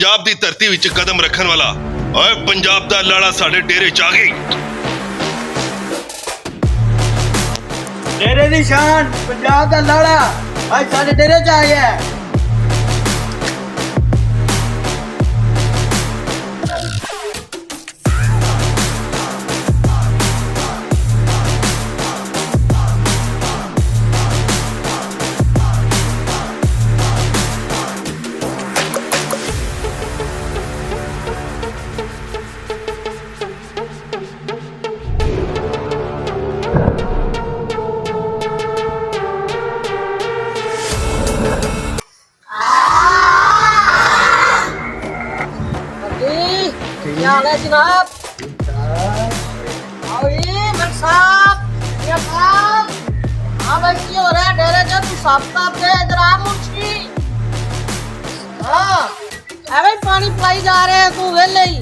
ਪੰਜਾਬ ਦੀ ਧਰਤੀ ਵਿੱਚ ਕਦਮ ਰੱਖਣ ਵਾਲਾ ਓਏ ਪੰਜਾਬ ਦਾ ਲਾੜਾ ਸਾਡੇ ਡੇਰੇ 'ਚ ਆ ਗਈ। ਡੇਰੇ ਦੀ ਸ਼ਾਨ ਪੰਜਾਬ ਦਾ ਲਾੜਾ ਅੱਜ ਸਾਡੇ ਡੇਰੇ 'ਚ ਆ ਗਿਆ। क्या हाल है जनाब? आओ ये मेरे साहब, क्या साहब? हाँ भाई की हो रहा है डेरे जा तू साफ साफ दे इधर आ मुंशी। हाँ, है भाई पानी पिलाई जा रहे हैं तू वेले ही।